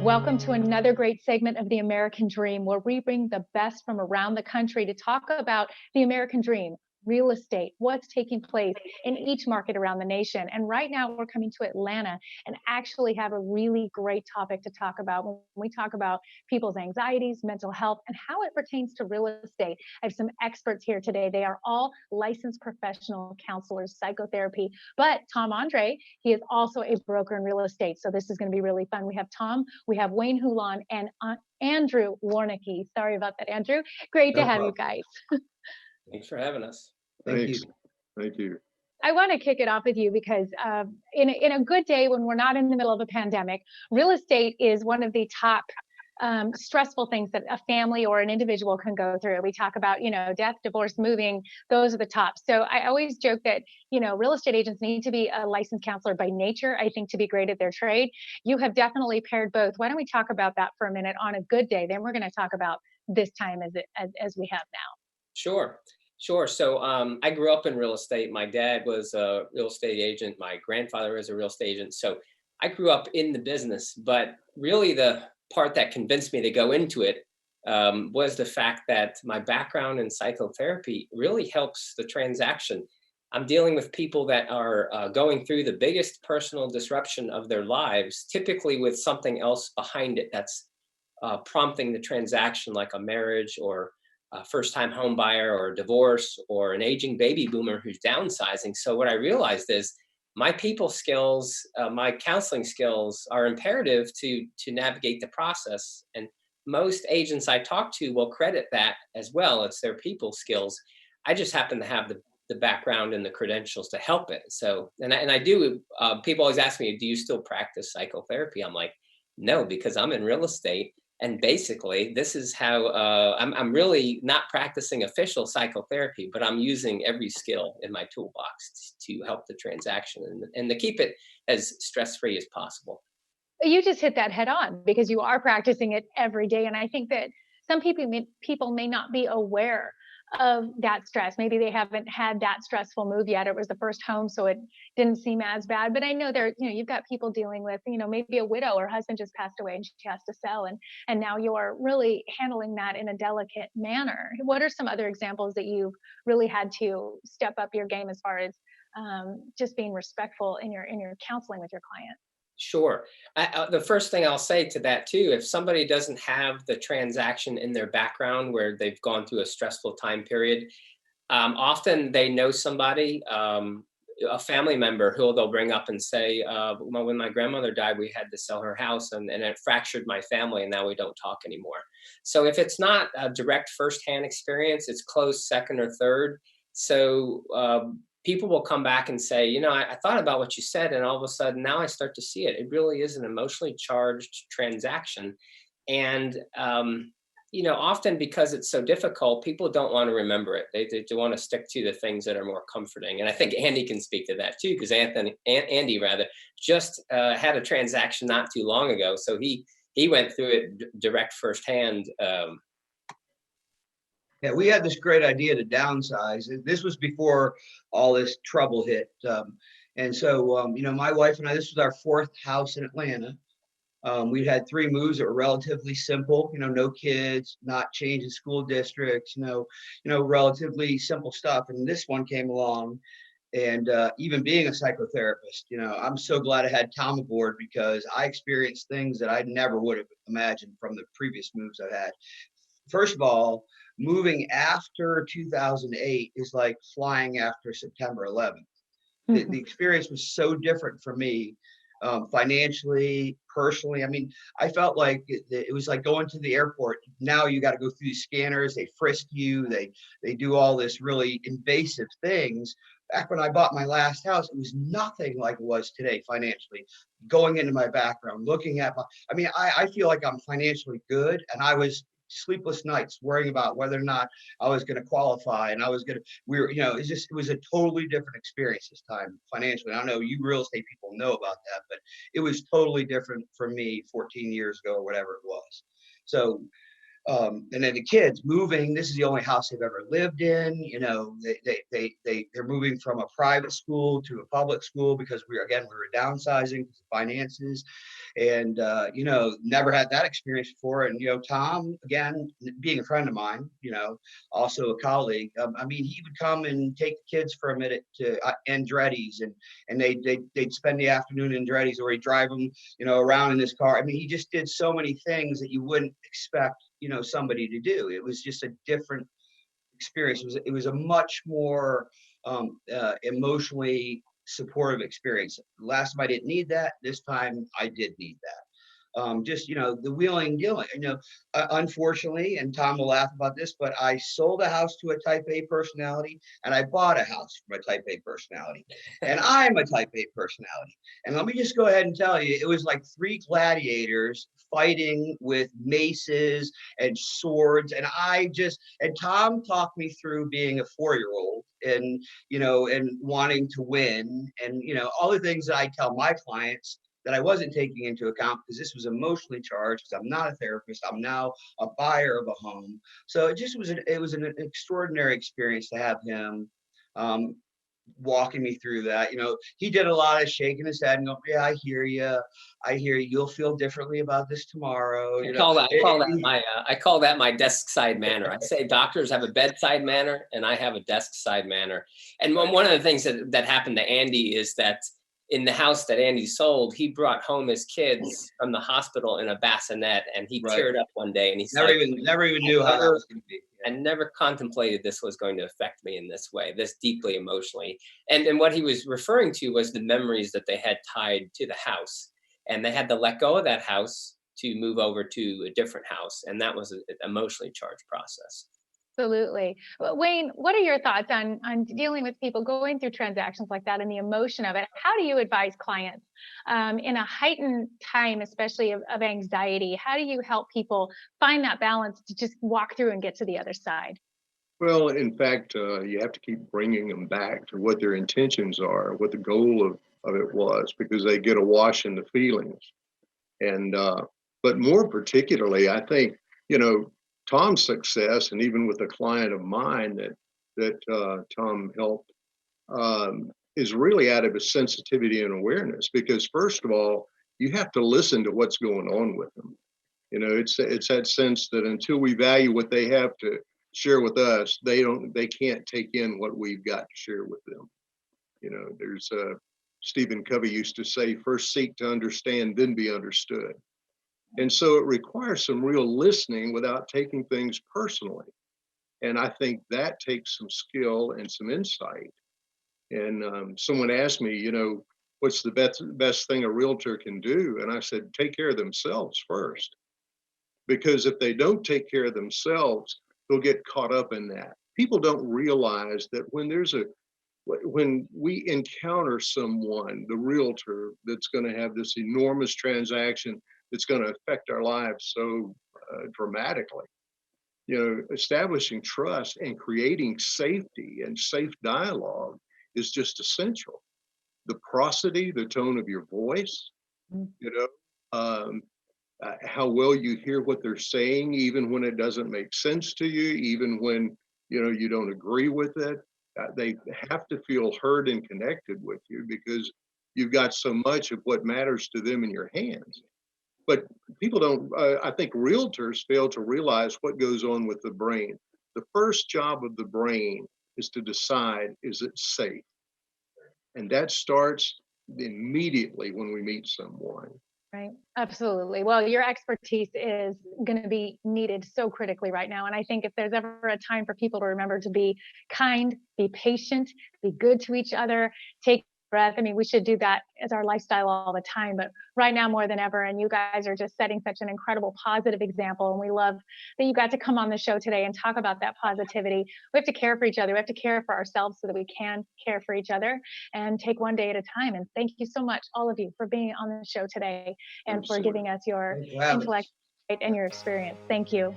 Welcome to another great segment of the American Dream, where we bring the best from around the country to talk about the American Dream, real estate, what's taking place in each market around the nation. And right now we're coming to Atlanta and actually have a really great topic to talk about when we talk about people's anxieties, mental health, and how it pertains to real estate. I have some experts here today. They are all licensed professional counselors, psychotherapy, but Tom Andre, he is also a broker in real estate. So this is going to be really fun. We have Tom, we have Wayne Hulan, and Andrew Warnicki. Sorry about that, Andrew. Great to No have you problem. guys. Thanks for having us. Thank Thanks. you. Thank you. I want to kick it off with you because in a good day when we're not in the middle of a pandemic, real estate is one of the top stressful things that a family or an individual can go through. We talk about, death, divorce, moving, those are the top. So I always joke that, real estate agents need to be a licensed counselor by nature, I think, to be great at their trade. You have definitely paired both. Why don't we talk about that for a minute on a good day? Then we're going to talk about this time as we have now. Sure. Sure. So I grew up in real estate. My dad was a real estate agent. My grandfather was a real estate agent. So I grew up in the business. But really, the part that convinced me to go into it was the fact that my background in psychotherapy really helps the transaction. I'm dealing with people that are going through the biggest personal disruption of their lives, typically with something else behind it that's prompting the transaction, like a marriage or a first-time home buyer or a divorce or an aging baby boomer who's downsizing. So what I realized is my people skills, my counseling skills are imperative to navigate the process. And most agents I talk to will credit that as well. It's their people skills. I just happen to have the background and the credentials to help it. So, and I do, people always ask me, do you still practice psychotherapy? I'm like, no, because I'm in real estate. And basically, this is how I'm really not practicing official psychotherapy, but I'm using every skill in my toolbox to help the transaction and to keep it as stress-free as possible. You just hit that head on because you are practicing it every day. And I think that some people may not be aware of that stress. Maybe they haven't had that stressful move yet. It was the first home, so it didn't seem as bad. But I know you've got people dealing with, maybe a widow or husband just passed away and she has to sell. And now you're really handling that in a delicate manner. What are some other examples that you've really had to step up your game as far as just being respectful in your counseling with your client? Sure. The first thing I'll say to that too, if somebody doesn't have the transaction in their background where they've gone through a stressful time period, often they know somebody, a family member who they'll bring up and say, when my grandmother died, we had to sell her house and it fractured my family and now we don't talk anymore. So if it's not a direct firsthand experience, it's close second or third. So people will come back and say, I thought about what you said, and all of a sudden now I start to see it. It really is an emotionally charged transaction. And, often because it's so difficult, people don't want to remember it. They want to stick to the things that are more comforting. And I think Andy can speak to that too, because Andy just had a transaction not too long ago. So he went through it direct firsthand. Yeah, we had this great idea to downsize. This was before all this trouble hit. And so, my wife and I, this was our fourth house in Atlanta. We had three moves that were relatively simple, no kids, not changing school districts, relatively simple stuff. And this one came along. And even being a psychotherapist, I'm so glad I had Tom aboard because I experienced things that I never would have imagined from the previous moves I've had. First of all, moving after 2008 is like flying after September 11th. The experience was so different for me, financially, personally. I mean, I felt like it was like going to the airport. Now you got to go through the scanners. They frisk you. They do all this really invasive things. Back when I bought my last house, it was nothing like it was today financially. Going into my background, looking at I feel like I'm financially good, and I was sleepless nights worrying about whether or not I was going to qualify, and it was a totally different experience this time financially. I know you real estate people know about that, but it was totally different for me 14 years ago or whatever it was. So And then the kids moving, this is the only house they've ever lived in. You know, they're moving from a private school to a public school because we were downsizing because of finances. And, you know, never had that experience before. And, you know, Tom, again, being a friend of mine, you know, also a colleague, I mean, he would come and take the kids for a minute to Andretti's, and they'd spend the afternoon in Andretti's, or he'd drive them, you know, around in his car. I mean, he just did so many things that you wouldn't expect, you know, somebody to do. It was just a different experience. It was a much more emotionally supportive experience. Last time I didn't need that. This time I did need that. Just, you know, the wheeling dealing, you know, unfortunately, and Tom will laugh about this, but I sold a house to a type A personality, and I bought a house from a type A personality, and I'm a type A personality. And let me just go ahead and tell you, it was like three gladiators fighting with maces and swords. And Tom talked me through being a 4-year-old, and, you know, and wanting to win, and, you know, all the things that I tell my clients that I wasn't taking into account, because this was emotionally charged, because I'm not a therapist. I'm now a buyer of a home. So it was an extraordinary experience to have him walking me through that. You know, he did a lot of shaking his head and going, yeah, I hear you. You'll feel differently about this tomorrow. You know, I call that my desk side manner. I say doctors have a bedside manner, and I have a desk side manner. And one of the things that happened to Andy is that in the house that Andy sold, he brought home his kids from the hospital in a bassinet, and he teared up one day, and he never even knew how that was going to be. I never contemplated this was going to affect me in this way, this deeply emotionally. And what he was referring to was the memories that they had tied to the house, and they had to let go of that house to move over to a different house, and that was an emotionally charged process. Absolutely. Well, Wayne, what are your thoughts on dealing with people going through transactions like that and the emotion of it? How do you advise clients in a heightened time, especially of anxiety? How do you help people find that balance to just walk through and get to the other side? Well, in fact, you have to keep bringing them back to what their intentions are, what the goal of it was, because they get awash in the feelings. And but more particularly, I think, you know, Tom's success, and even with a client of mine that Tom helped, is really out of his sensitivity and awareness. Because first of all, you have to listen to what's going on with them. You know, it's that sense that until we value what they have to share with us, they can't take in what we've got to share with them. You know, there's Stephen Covey used to say, first seek to understand, then be understood. And so it requires some real listening without taking things personally. And I think that takes some skill and some insight. And someone asked me, you know, what's the best thing a realtor can do? And I said, take care of themselves first. Because if they don't take care of themselves, they'll get caught up in that. People don't realize that when we encounter someone, the realtor, that's going to have this enormous transaction that's going to affect our lives so dramatically, you know, establishing trust and creating safety and safe dialogue is just essential. The prosody, the tone of your voice, you know, how well you hear what they're saying, even when it doesn't make sense to you, even when, you know, you don't agree with it. They have to feel heard and connected with you, because you've got so much of what matters to them in your hands. But people don't, I think realtors fail to realize what goes on with the brain. The first job of the brain is to decide, is it safe? And that starts immediately when we meet someone. Right. Absolutely. Well, your expertise is going to be needed so critically right now. And I think if there's ever a time for people to remember to be kind, be patient, be good to each other, take a breath. I mean, we should do that as our lifestyle all the time, but right now more than ever. And you guys are just setting such an incredible positive example. And we love that you got to come on the show today and talk about that positivity. We have to care for each other. We have to care for ourselves so that we can care for each other and take one day at a time. And thank you so much, all of you, for being on the show today and for giving us your intellect and your experience. Thank you.